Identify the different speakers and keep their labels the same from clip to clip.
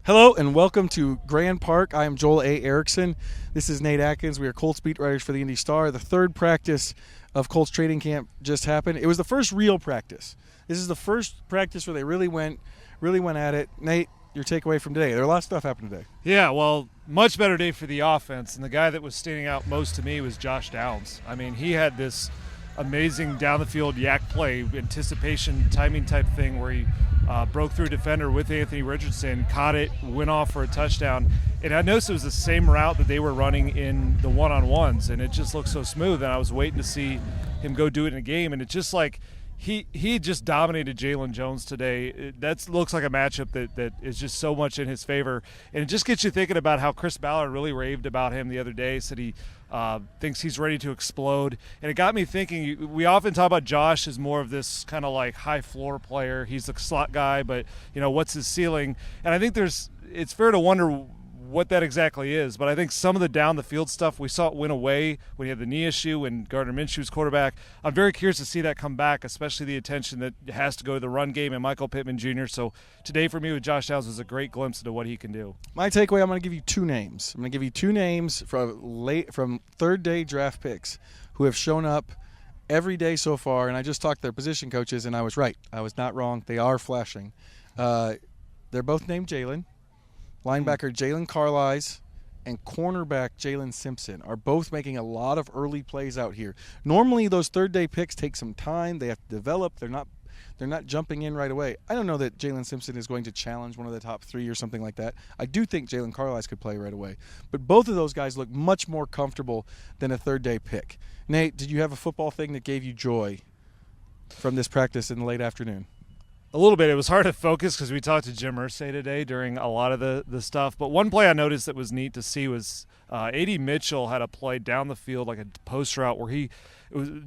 Speaker 1: Hello and welcome to Grand Park. I am Joel A. Erickson. This is Nate Atkins. We are Colts beat writers for the Indy Star. The third practice of Colts training camp just happened. It was the first real practice. This is the first practice where they really went at it. Nate, your takeaway from today. There a lot of stuff happened today.
Speaker 2: Yeah, well, much better day for the offense. And the guy that was standing out most to me was Josh Downs. I mean, he had this amazing down-the-field yak play, anticipation, timing type thing where he broke through a defender with Anthony Richardson, caught it, went off for a touchdown. And I noticed it was the same route that they were running in the one-on-ones, and it just looked so smooth. And I was waiting to see him go do it in a game, and it just like he just dominated Jalen Jones today. That looks like a matchup that is just so much in his favor. And it just gets you thinking about how Chris Ballard really raved about him the other day, said he thinks he's ready to explode. And it got me thinking, we often talk about Josh as more of this kind of like high floor player. He's a slot guy, but, you know, what's his ceiling? And I think it's fair to wonder what that exactly is, but I think some of the down the field stuff, we saw it went away when he had the knee issue and Gardner Minshew's quarterback. I'm very curious to see that come back, especially the attention that has to go to the run game and Michael PIttman Jr. So today for me with Josh Downs was a great glimpse into what he can do.
Speaker 1: My takeaway, I'm going to give you two names. I'm going to give you two names from third day draft picks who have shown up every day so far, and I just talked to their position coaches, and I was right. I was not wrong. They are flashing. They're both named Jalen. Linebacker Jalen Carlisle and cornerback Jalen Simpson are both making a lot of early plays out here. Normally those third-day picks take some time. They have to develop. They're not jumping in right away. I don't know that Jalen Simpson is going to challenge one of the top three or something like that. I do think Jalen Carlisle could play right away. But both of those guys look much more comfortable than a third-day pick. Nate, did you have a football thing that gave you joy from this practice in the late afternoon?
Speaker 2: A little bit. It was hard to focus because we talked to Jim Irsay today during a lot of the stuff. But one play I noticed that was neat to see was A.D. Mitchell had a play down the field, like a post route, where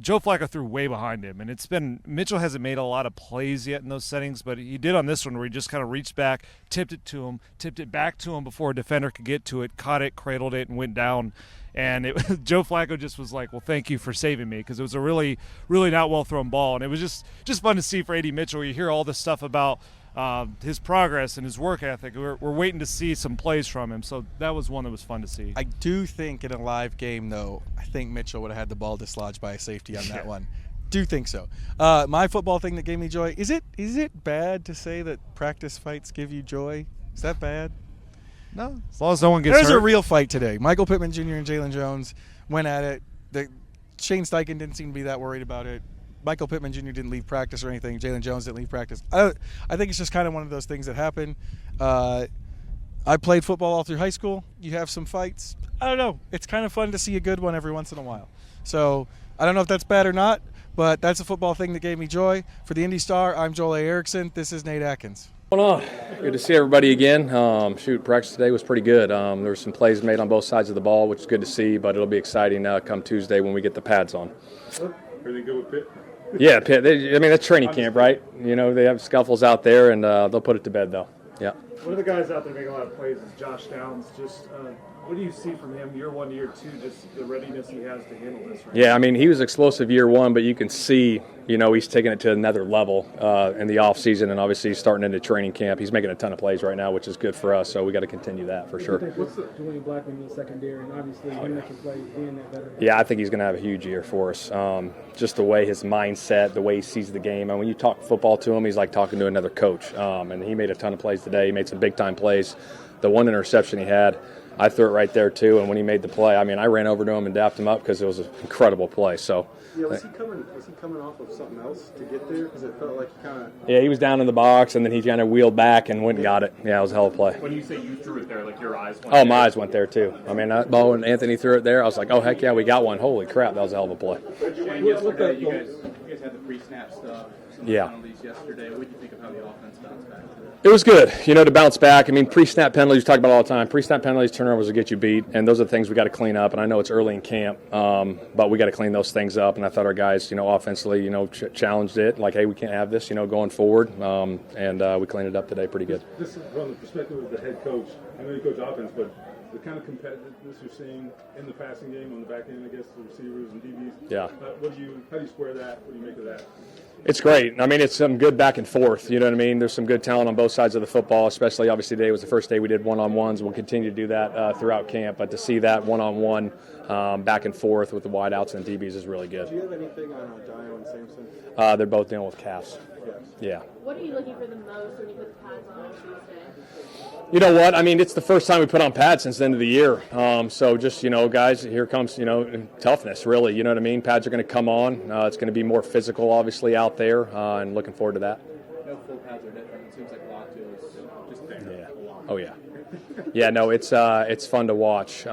Speaker 2: Joe Flacco threw way behind him. And Mitchell hasn't made a lot of plays yet in those settings, but he did on this one where he just kind of reached back, tipped it back to him before a defender could get to it, caught it, cradled it, and went down. And Joe Flacco just was like, well, thank you for saving me, because it was a really, really not well-thrown ball. And it was just fun to see for A.D. Mitchell. You hear all this stuff about his progress and his work ethic. We're waiting to see some plays from him. So that was one that was fun to see.
Speaker 1: I do think in a live game, though, I think Mitchell would have had the ball dislodged by a safety on that one. Do think so. My football thing that gave me joy, is it bad to say that practice fights give you joy? Is that bad?
Speaker 2: No, as long as no one gets hurt.
Speaker 1: There's a real fight today. Michael PIttman Jr. and Jalen Jones went at it. Shane Steichen didn't seem to be that worried about it. Michael PIttman Jr. didn't leave practice or anything. Jalen Jones didn't leave practice. I think it's just kind of one of those things that happen. I played football all through high school. You have some fights. I don't know. It's kind of fun to see a good one every once in a while. So I don't know if that's bad or not, but that's a football thing that gave me joy. For the Indy Star, I'm Joel A. Erickson. This is Nate Atkins.
Speaker 3: What's going on? Good to see everybody again. Practice today was pretty good. There were some plays made on both sides of the ball, which is good to see, but it'll be exciting come Tuesday when we get the pads on.
Speaker 4: Everything good with Pitt?
Speaker 3: Yeah, Pitt. That's training camp, right? You know, they have scuffles out there, and they'll put it to bed, though. Yeah.
Speaker 2: One of the guys out there making a lot of plays is Josh Downs. Just what do you see from him year one, year two, just the readiness he has to handle this? Right
Speaker 3: Yeah, I mean, he was explosive year one, but you can see, he's taking it to another level in the offseason, and obviously he's starting into training camp. He's making a ton of plays right now, which is good for us, so we got to continue that for sure.
Speaker 5: What's Julian Blackmon in the secondary, and obviously him making plays, being that better?
Speaker 3: Yeah, I think he's going to have a huge year for us. Just the way his mindset, the way he sees the game. And when you talk football to him, he's like talking to another coach. And he made a ton of plays today. He made some big-time plays. The one interception he had, I threw it right there too, and when he made the play, I mean, I ran over to him and dapped him up because it was an incredible play. So,
Speaker 4: yeah, was he coming off of something else to get there? Because it felt like he kind of.
Speaker 3: Yeah, he was down in the box, and then he kind of wheeled back and went and got it. Yeah, it was a hell of a play.
Speaker 6: When you say you threw it there, like your eyes went.
Speaker 3: Oh, my eyes went there too. I mean, that ball when Anthony threw it there, I was like, oh heck yeah, we got one. Holy crap, that was a hell of a play.
Speaker 6: Shane, yesterday you guys had the pre-snap stuff.
Speaker 3: Yeah.
Speaker 6: Penalties yesterday. What did you think of how the offense bounced back today?
Speaker 3: It was good, to bounce back. I mean, pre-snap penalties, we talk about all the time. Pre-snap penalties, turnovers will get you beat, and those are the things we got to clean up. And I know it's early in camp, but we got to clean those things up. And I thought our guys, offensively, challenged it. Like, hey, we can't have this, going forward. And we cleaned it up today pretty good.
Speaker 4: This is from the perspective of the head coach. I know you coach offense, but the kind of competitiveness you're seeing in the passing game on the back end, I guess, the receivers and DBs.
Speaker 3: Yeah.
Speaker 4: How do you square that? What do you make of that?
Speaker 3: It's great. I mean, it's some good back and forth. You know what I mean? There's some good talent on both both sides of the football, especially obviously today was the first day we did one-on-ones. We'll continue to do that throughout camp, but to see that one-on-one back and forth with the wideouts and DBs is really good.
Speaker 6: Do you have anything on Dio and Sampson?
Speaker 3: They're both dealing with calves.
Speaker 6: Yes.
Speaker 3: Yeah.
Speaker 7: What are you looking for the most when you put the pads on Tuesday?
Speaker 3: You know what? I mean, it's the first time we put on pads since the end of the year. So just, guys, here comes, toughness, really. You know what I mean? Pads are going to come on. It's going to be more physical, obviously, out there, and looking forward to that.
Speaker 6: No full pads are different. It seems like Latu is just there.
Speaker 3: Yeah. Oh, yeah. Yeah, no, it's fun to watch.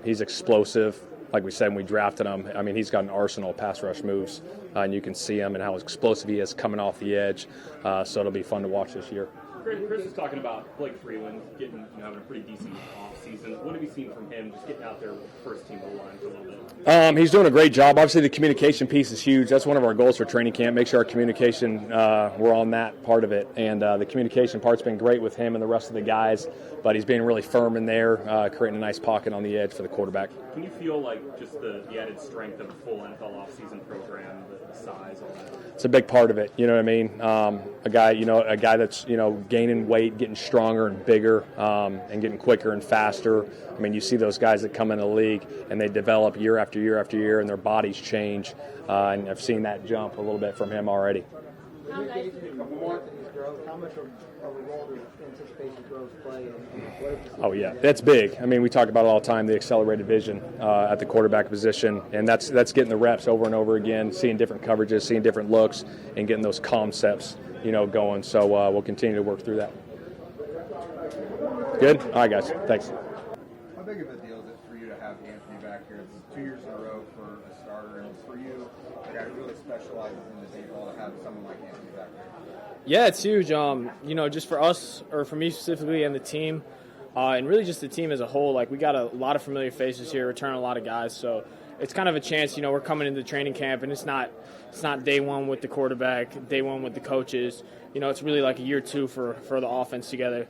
Speaker 3: He's explosive. Like we said when we drafted him, I mean, he's got an arsenal of pass rush moves, and you can see him and how explosive he is coming off the edge. So it'll be fun to watch this year.
Speaker 8: Chris was talking about Blake Freeland having a pretty decent off season. What have you seen from him just getting out there with the first team O-line for a little bit?
Speaker 3: He's doing a great job. Obviously, the communication piece is huge. That's one of our goals for training camp. Make sure our communication, we're on that part of it. And the communication part's been great with him and the rest of the guys. But he's being really firm in there, creating a nice pocket on the edge for the quarterback.
Speaker 8: Can you feel like just the added strength of a full NFL offseason program, the size, all that?
Speaker 3: It's a big part of it. You know what I mean? A guy that's gaining weight, getting stronger and bigger, and getting quicker and faster. I mean, you see those guys that come in the league and they develop year after year after year, and their bodies change. And I've seen that jump a little bit from him already.
Speaker 7: How nice
Speaker 5: How much of a role does anticipation throws play?
Speaker 3: Oh, yeah, that's big. I mean, we talk about it all the time, the accelerated vision at the quarterback position, and that's getting the reps over and over again, seeing different coverages, seeing different looks, and getting those concepts, going. So we'll continue to work through that. Good? All right, guys. Thanks.
Speaker 9: How big of a deal is it for you to have Anthony back here? It's 2 years in a row for a starter, and for you, a guy who really specializes in the deep ball, to have someone like Anthony back here.
Speaker 10: Yeah, it's huge. Just for us, or for me specifically, and the team, and really just the team as a whole. Like, we got a lot of familiar faces here, returning a lot of guys. So it's kind of a chance. We're coming into training camp, and it's not day one with the quarterback, day one with the coaches. It's really like a year two for the offense together.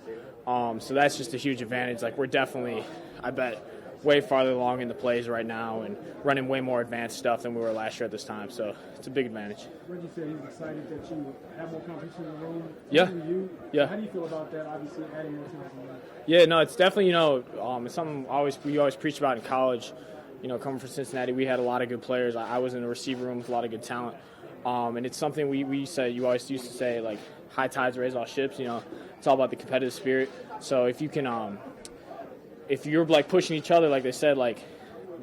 Speaker 10: So that's just a huge advantage. Like, we're definitely, I bet, way farther along in the plays right now and running way more advanced stuff than we were last year at this time. So it's a big advantage.
Speaker 5: Reggie said he's excited that you have more competition in the room.
Speaker 10: Yeah. Yeah.
Speaker 5: How do you feel about that? Obviously, adding more talent.
Speaker 10: Yeah, no, it's definitely, it's something we always preach about in college. Coming from Cincinnati, we had a lot of good players. I was in the receiver room with a lot of good talent. And it's something we say, you always used to say, like, high tides raise all ships. It's all about the competitive spirit. So if you can, if you're like pushing each other, like they said, like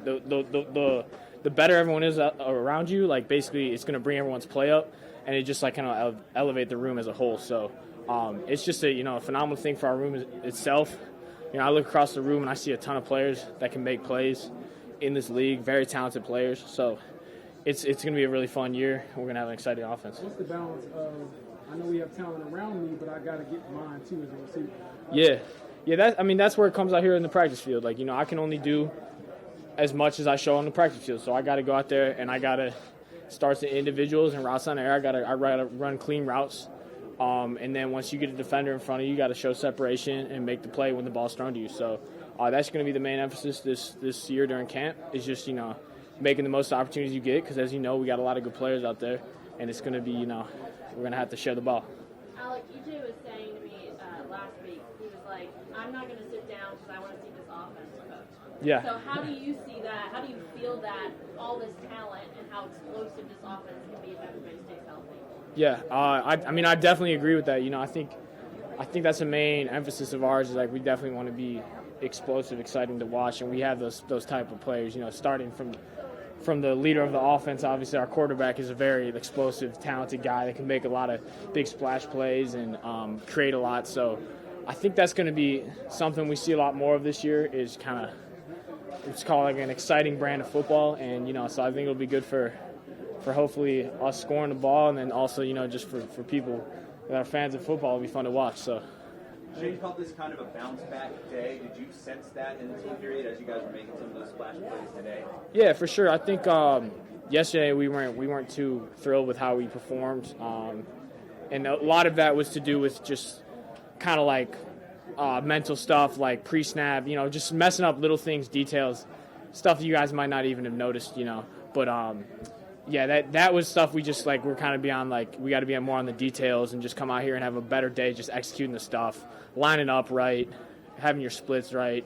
Speaker 10: the better everyone is around you, like basically it's going to bring everyone's play up, and it just like kind of elevate the room as a whole. So it's just a phenomenal thing for our room itself. I look across the room and I see a ton of players that can make plays in this league, very talented players. So it's going to be a really fun year. We're going to have an exciting offense.
Speaker 5: What's the balance of, I know we have talent around me, but I got to get mine too as a receiver?
Speaker 10: Yeah, that's where it comes out here in the practice field. Like, I can only do as much as I show on the practice field. So I got to go out there and I got to start the individuals and routes on the air. I got to run clean routes. And then once you get a defender in front of you, you got to show separation and make the play when the ball's thrown to you. So that's going to be the main emphasis this year during camp, is just, making the most opportunities you get, because as you know, we got a lot of good players out there, and it's going to be, we're going to have to share the ball.
Speaker 7: Alec, EJ was saying to me last week, he was like, I'm not going to sit down because I want to see this offense coach.
Speaker 10: Yeah.
Speaker 7: So how do you see that? How do you feel that all this talent and how explosive this offense can be if everybody stays healthy?
Speaker 10: Yeah, I definitely agree with that. I think that's the main emphasis of ours, is like we definitely want to be explosive, exciting to watch, and we have those type of players. Starting from the leader of the offense, obviously our quarterback is a very explosive, talented guy that can make a lot of big splash plays and create a lot. So I think that's going to be something we see a lot more of this year, is kind of, it's called like an exciting brand of football. And, so I think it'll be good for hopefully us scoring the ball, and then also, just for people that are fans of football, it'll be fun to watch. So.
Speaker 6: Shane felt this kind of a bounce-back day. Did you sense that in the team period as you guys were making some of those splash plays today?
Speaker 10: Yeah, for sure. I think yesterday we weren't too thrilled with how we performed, and a lot of that was to do with just kind of like mental stuff, like pre-snap, just messing up little things, details, stuff you guys might not even have noticed, But yeah, that was stuff we just like we're kind of beyond, like we got to be more on the details and just come out here and have a better day just executing the stuff, lining up right, having your splits right,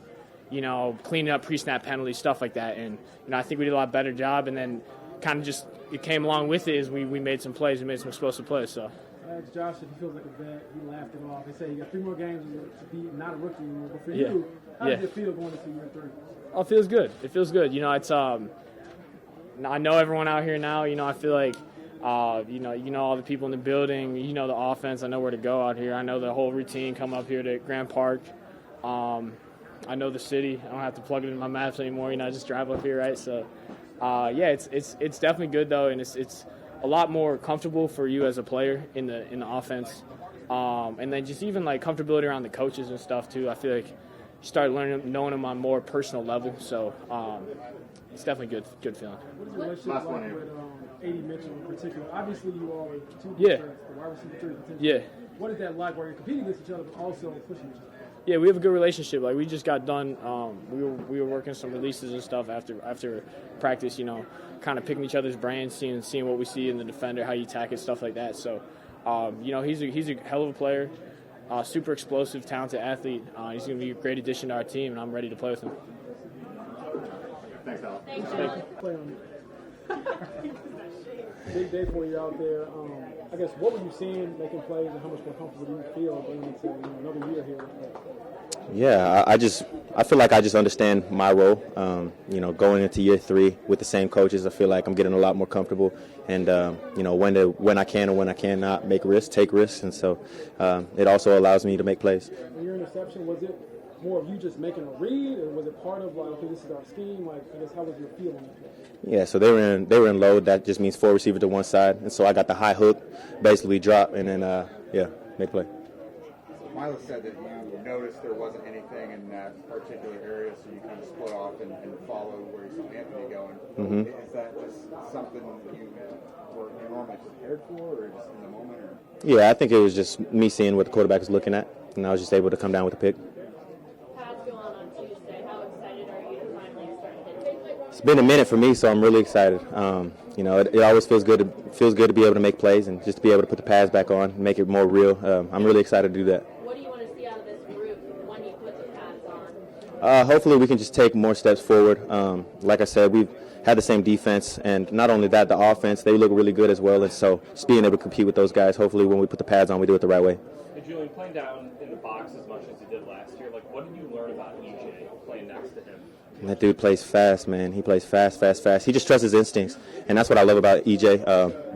Speaker 10: cleaning up pre-snap penalties, stuff like that. And I think we did a lot better job, and then kind of just it came along with it is we made some plays, we made some explosive plays. So
Speaker 5: I asked Josh if he feels like a vet. He laughed it off. He said he got 3 more games to be not a rookie anymore. But for you, how does it feel going into year 3?
Speaker 10: Oh, it feels good. It feels good. It's I know everyone out here now. I feel like, all the people in the building. The offense. I know where to go out here. I know the whole routine. Come up here to Grand Park. I know the city. I don't have to plug it in my maps anymore. I just drive up here, right? So, it's definitely good though, and it's a lot more comfortable for you as a player in the offense, and then just even like comfortability around the coaches and stuff too. I feel like you start knowing them on more personal level. So. It's definitely good feeling.
Speaker 5: What is your relationship like with A.D. Mitchell in particular? Obviously, you all are 2 the wide receiver 3 potential.
Speaker 10: Yeah.
Speaker 5: What is that like where you're competing against each other but also pushing each other?
Speaker 10: Yeah, we have a good relationship. Like we just got done. We were working some releases and stuff after practice. Kind of picking each other's brains, seeing what we see in the defender, how you attack it, stuff like that. So, he's a hell of a player, super explosive, talented athlete. He's going to be a great addition to our team, and I'm ready to play with him.
Speaker 8: Thanks, Alec.
Speaker 5: Big day for you out there. I guess what were you seeing making plays, and how much more comfortable do you feel going into another year here?
Speaker 11: Yeah, I feel like I just understand my role. Going into year 3 with the same coaches, I feel like I'm getting a lot more comfortable, and when I can and when I cannot make risks, take risks, and so it also allows me to make plays.
Speaker 5: And your interception, was it more of you just making a read, or was it part of like, okay, this is our scheme? Like, I guess how was your feel on that?
Speaker 11: Yeah, so they were in load. That just means 4 receivers to one side, and so I got the high hook, basically drop, and then make play.
Speaker 9: Miles said that you noticed there wasn't anything in that particular area, so you kind of split off and followed where you saw Anthony going. Mm-hmm. Is that just something you were normally prepared for, or just in the moment? Or?
Speaker 11: Yeah, I think it was just me seeing what the quarterback was looking at, and I was just able to come down with a pick. It's been a minute for me, so I'm really excited. It always feels good to be able to make plays and just to be able to put the pads back on, make it more real. I'm really excited to do that.
Speaker 7: What do you want to see out of this group when you put the pads on?
Speaker 11: Hopefully we can just take more steps forward. Like I said, we've had the same defense, and not only that, the offense, they look really good as well. And so just being able to compete with those guys, hopefully when we put the pads on, we do it the right way.
Speaker 8: Hey, Julian, playing down in the box as much as you did last year, what did you learn about EJ playing next to him?
Speaker 11: And that dude plays fast, man. He plays fast. He just trusts his instincts, and that's what I love about EJ.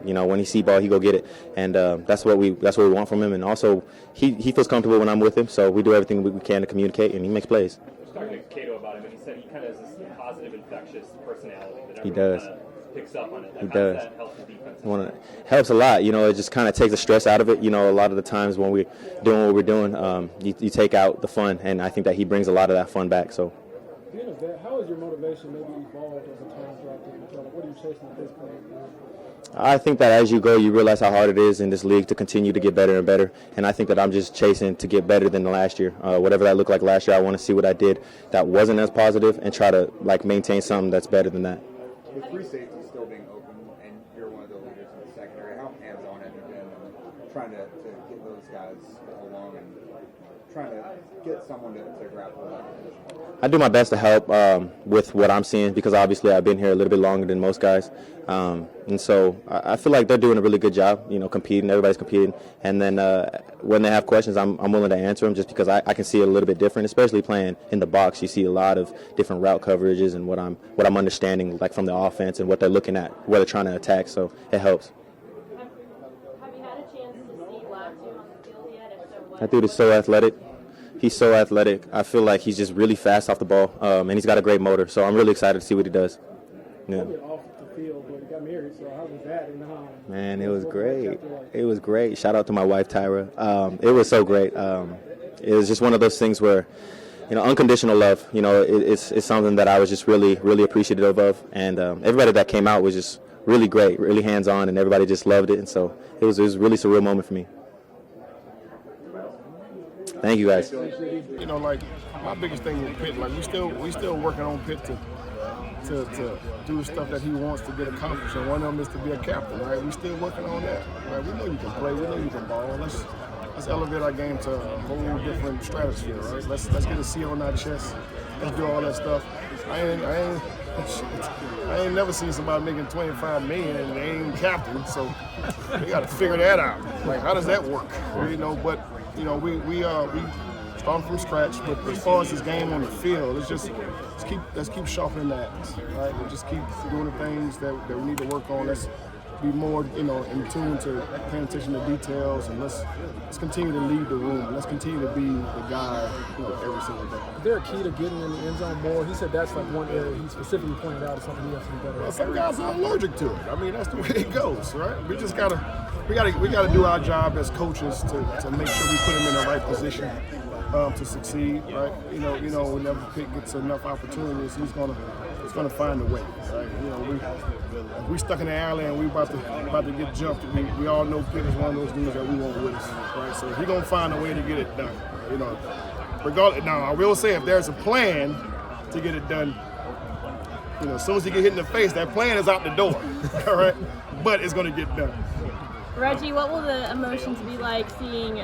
Speaker 11: When he see ball, he go get it, and that's what we want from him. And also, he feels comfortable when I'm with him, so we do everything we can to communicate, and he makes plays.
Speaker 8: I was talking to Cato about him, and he said he kind of has this positive, infectious personality that
Speaker 11: everyone
Speaker 8: kind of picks up on it.
Speaker 11: He
Speaker 8: does.
Speaker 11: How
Speaker 8: does that help the defense?
Speaker 11: Helps a lot. It just kind of takes the stress out of it. A lot of the times when we're doing what we're doing, you take out the fun, and I think that he brings a lot of that fun back. So.
Speaker 5: Being a vet, how has your motivation maybe evolved over time throughout the year? What are you chasing at this point?
Speaker 11: I think that as you go, you realize how hard it is in this league to continue to get better and better. And I think that I'm just chasing to get better than the last year. Whatever that looked like last year, I want to see what I did that wasn't as positive and try to maintain something that's better than that.
Speaker 9: With free safety still being open, and you're one of the leaders in the secondary, how hands-on have you been in trying to get those guys along and trying to get someone to grapple that position?
Speaker 11: I do my best to help with what I'm seeing because obviously I've been here a little bit longer than most guys. And so I feel like they're doing a really good job, competing. Everybody's competing. And then when they have questions, I'm willing to answer them just because I can see it a little bit different, especially playing in the box. You see a lot of different route coverages and what I'm understanding from the offense and what they're looking at, where they're trying to attack. So it helps.
Speaker 7: Have you had a chance to see Blackmon on the field yet? If so, what?
Speaker 11: That dude is so athletic. He's so athletic. I feel like he's just really fast off the ball, and he's got a great motor. So I'm really excited to see what he does. Yeah.
Speaker 5: Off the field, but he got married. So how was that?
Speaker 11: Man, it was great. It was great. Shout out to my wife Tyra. It was so great. It was just one of those things where, unconditional love. It's something that I was just really, really appreciative of, and everybody that came out was just really great, really hands-on, and everybody just loved it. And so it was really surreal moment for me. Thank you, guys.
Speaker 12: My biggest thing with Pitt, we still working on Pitt to to do the stuff that he wants to get accomplished, and one of them is to be a captain, right? We're still working on that, right? We know you can play, we know you can ball. Let's elevate our game to a whole different stratosphere, right? Let's get a C on our chest. Let's do all that stuff. I ain't never seen somebody making $25 million and they ain't captain, so we got to figure that out. Like, how does that work? You know, but you know, we starting from scratch. But as far as his game on the field, let's keep sharpening that, right? We'll just keep doing the things that we need to work on. Let's be more, you know, in tune to paying attention to details, and let's continue to lead the room. Let's continue to be the guy, you know, every single day.
Speaker 5: Is there a key to getting in the end zone more? He said that's like one area he specifically pointed out as something he has to do better.
Speaker 12: Well, some guys are allergic to it. I mean, that's the way it goes, right? We gotta do our job as coaches to make sure we put him in the right position to succeed, right? You know, whenever Pitt gets enough opportunities, he's gonna find a way, right? You know, if we stuck in the alley and we about to get jumped, we all know Pitt is one of those dudes that we want with us, right? So he's gonna find a way to get it done, you know. Regardless, now I will say if there's a plan to get it done, you know, as soon as he get hit in the face, that plan is out the door, all right? But it's gonna get done.
Speaker 7: Reggie, what will the emotions be like seeing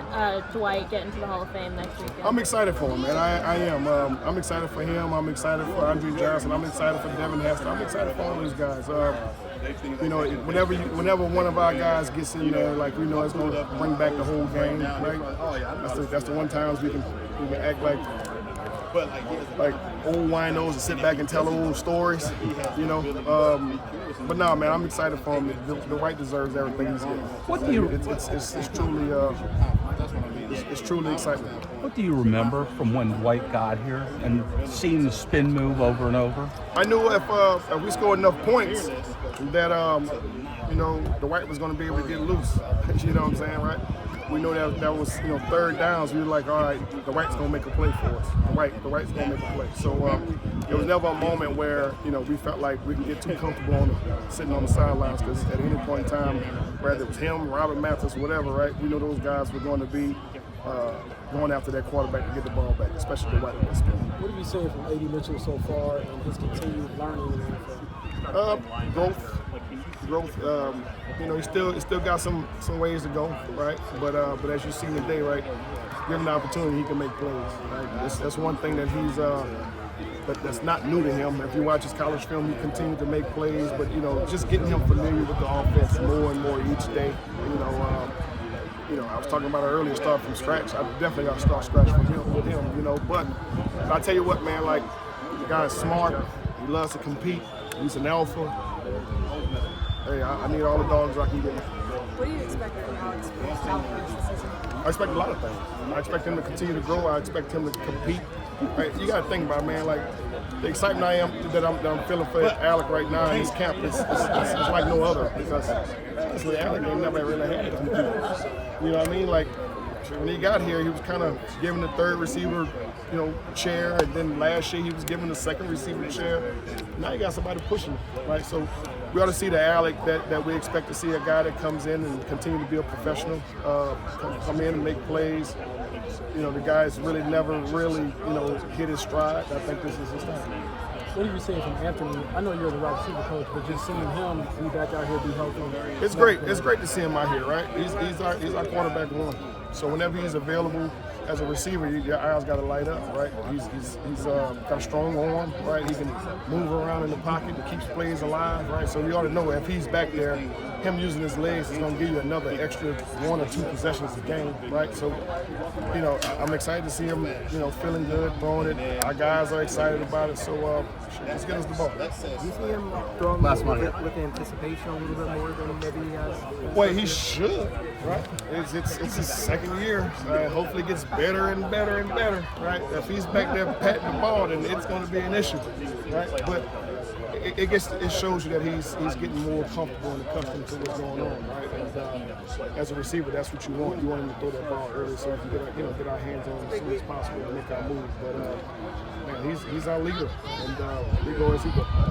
Speaker 7: Dwight get into the Hall of Fame next weekend?
Speaker 12: I'm excited for him, man. I am. I'm excited for him. I'm excited for Andre Johnson. I'm excited for Devin Hester. I'm excited for all these guys. You know, whenever one of our guys gets in there, like, we know it's going to bring back the whole game, right? That's the one times we can act like old winos and sit back and tell old stories, you know. But no, man, I'm excited for him. The Dwight deserves everything he's getting.
Speaker 13: What do you?
Speaker 12: It's truly exciting.
Speaker 13: What do you remember from when Dwight got here and seeing the spin move over and over?
Speaker 12: I knew if we scored enough points that you know, Dwight was going to be able to get loose. You know what I'm saying, right? We know that was, you know, third downs. We were like, all right, Dwight's going to make a play for us. Dwight's going to make a play. So it was never a moment where, you know, we felt like we could get too comfortable sitting on the sidelines, because at any point in time, whether it was him, Robert Mathis, whatever, right, we know those guys were going to be going after that quarterback to get the ball back, especially Dwight in this spin.
Speaker 5: What have you seen from A.D. Mitchell so far and his continued learning in the NFL?
Speaker 12: Growth. You know, he still got some ways to go, right? But as you see today, right, given the opportunity, he can make plays. Right? That's one thing that he's that's not new to him. If you watch his college film, he continued to make plays. But you know, just getting him familiar with the offense more and more each day. You know, I was talking about an earlier start from scratch. I definitely got to start scratch with him. You know, but I tell you what, man, like, the guy's smart. He loves to compete. He's an alpha. Hey, I need all the dogs I can get.
Speaker 14: What do you expect from Alex Pierce this season?
Speaker 12: I expect a lot of things. I expect him to continue to grow. I expect him to compete. Right? You got to think about it, man. Like, the excitement that I'm feeling for Alec right now in his camp is like no other, because Alec ain't never really had it. You know what I mean? Like, when he got here, he was kind of given the third receiver, you know, chair, and then last year he was given the second receiver chair. Now you got somebody pushing, right? So we ought to see the Alec that we expect to see, a guy that comes in and continue to be a professional, come in and make plays. You know, the guy's really never really, you know, hit his stride. I think this is his time.
Speaker 5: What are you saying from Anthony? I know you're the wide receiver coach, but just seeing him be back out here, be healthy.
Speaker 12: It's great. It's great to see him out here, right? He's our quarterback one. So whenever he's available as a receiver, your eyes got to light up, right? He's got a strong arm, right? He can move around in the pocket to keep plays alive, right? So you ought to know if he's back there, him using his legs is going to give you another extra 1 or 2 possessions a game, right? So, you know, I'm excited to see him, you know, feeling good, throwing it. Our guys are excited about it, so let's get us the ball.
Speaker 5: Do you see him throwing with anticipation a little bit more than maybe he has?
Speaker 12: Well, he should, right? It's his second year. Hopefully it gets better and better and better, right? If he's back there patting the ball, then it's going to be an issue, right? But it shows you that he's getting more comfortable and accustomed to what's going on, right? And as a receiver, that's what you want. You want him to throw that ball early so we can get our hands on him as soon as possible and make our moves. But man, he's our leader, and we go as he goes.